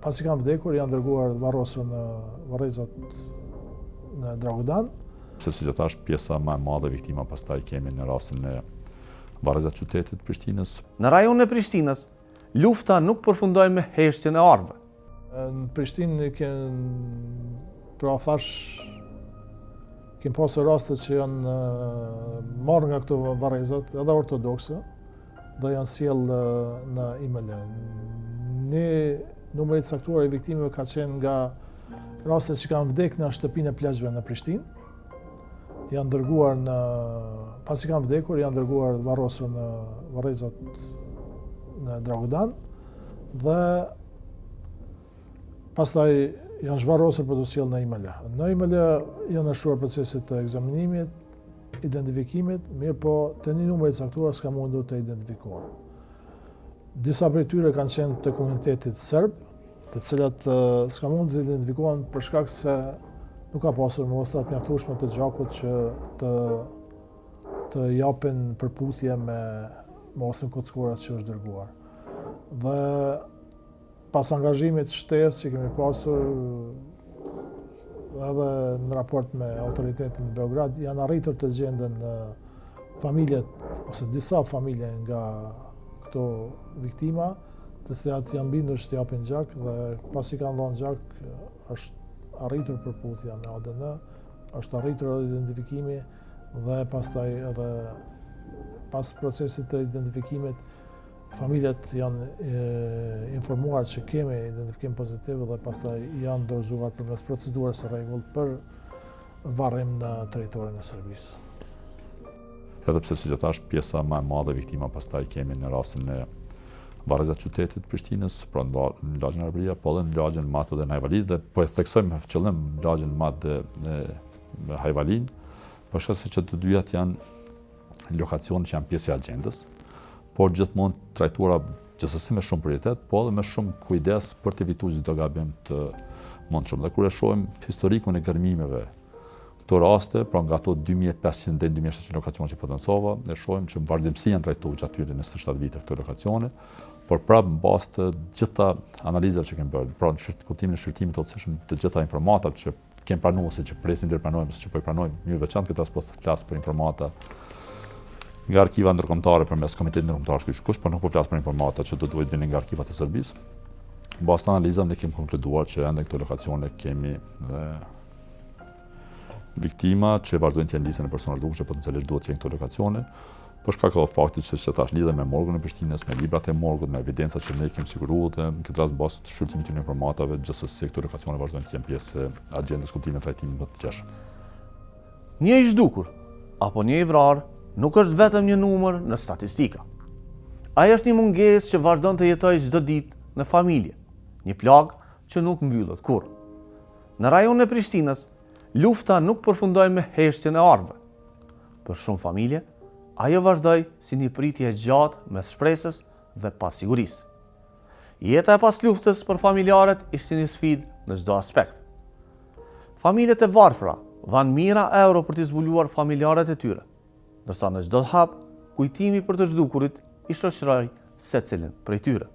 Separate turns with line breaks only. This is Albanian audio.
pasi kanë vdekur, janë dërguar varrosur në varrezat në Dragudan.
Se si që thash, pjesa më e madhe viktima pastaj kemi në rastin e varrezat qytetit Prishtinës.
Në rajonin e Prishtinës, lufta nuk përfundoi me heshtjen e armëve.
Në Prishtinë kem pasur raste që janë marrë nga këto varrezat edhe ortodokse dhe janë sjellë në IML. Numri i caktuar i viktimeve ka qenë nga rastet që kanë vdekur në shtëpinë e plagjëve në Prishtinë. Janë dërguar pasi kanë vdekur, janë dërguar varrosur në varrezat në Dragudan dhe pastaj janë zhvarrosur për të sjellë në IML. Në IML janë shruar proceset të ekzaminimit, identifikimit, mirë po të një numër i caktuar s'ka mundur të identifikohen. Disa prej tyre kanë qenë të komunitetit serb, të cilat s'ka mundur të identifikohen për shkak se nuk ka pasur mostra të mjaftueshme të gjakut që të japin përputhje me mostrën kockuara që është dërguar. Dhe pas angazhimit shtesë që kemi pasur edhe në raport me autoritetin në Beograd, janë arritur të gjenden familjet ose disa familje nga këto viktima, të cilat janë bindur që të japin gjak dhe pasi kanë dhënë gjak, është arritur përputhja me ADN, është arritur edhe identifikimi dhe pastaj edhe pas procesit të identifikimit familjet janë informuar që kemi identifikim pozitiv dhe pastaj janë dorëzuar përmes procedurës së rregullt për varrim në territorin e Serbisë.
Edhe pse si që thash, pjesa më e madhe viktima pastaj kemi në rastin e varrezat qytetit Prishtinës, pra në lagjen e Arbëria, po edhe në lagjen Matë dhe në Hajvalin, dhe po e theksojmë me qëllim lagjen Matë dhe Hajvalin, për shkak se që të dyjat janë lokacione që janë pjesë e agjendës, por gjithmonë trajtuara gjithsesi me shumë prioritet, po edhe me shumë kujdes për të evituar çdo gabim të mundshëm. Dhe kur e shohim historikun e gërmimeve këto raste, pra nga ato 2500 deri 2700 lokacione që potencova, e shohim që në vazhdimsi janë trajtuar gjatë tyre në 27 vite këto lokacione, por prapë në bazë të gjitha analizave që kemi bërë, pra në kuptimin e shqyrtimit të otësishëm të gjitha informatat që kemi pranuar ose që presim të pranojmë, ose që po i pranojmë, një veçantë këtë rast po flas për informata nga arkiva ndërkombëtare përmes Komitetit Ndërkombëtar Shkëlqysh, por nuk po flas për informata që do duhet vinin nga arkivat e Serbisë. Mbas të analizave ne kemi konkluduar që ende këto lokacione kemi viktima që vazhdojnë të jenë listën e personave të duhur që potencialisht duhet të jenë këto lokacione, për shkak të faktit që tash lidhen me morgun e Prishtinës, me librat e morgut, me evidencat që ne kemi siguruar dhe në këtë rast mbas të shqyrtimit të informatave, gjithsesi këto lokacione vazhdojnë të jenë pjesë e agjendës kuptimit të trajtimit më të gjashtë.
Një i zhdukur apo një i vrarë nuk është vetëm një numër në statistika. Ai është një mungesë që vazhdon të jetojë çdo ditë në familje, një plagë që nuk mbyllet kurrë. Në rajonin e Prishtinës, lufta nuk përfundoi me heshtjen e armëve. Për shumë familje, ajo vazhdoi si një pritje e gjatë mes shpresës dhe pasigurisë. Jeta e pas luftës për familjarët ishte një sfidë në çdo aspekt. Familjet e varfra dhanë mijëra euro për të zbuluar familjarët e tyre, ndërsa në çdo hap, kujtimi për të zhdukurit i shoqëroi secilin prej tyre.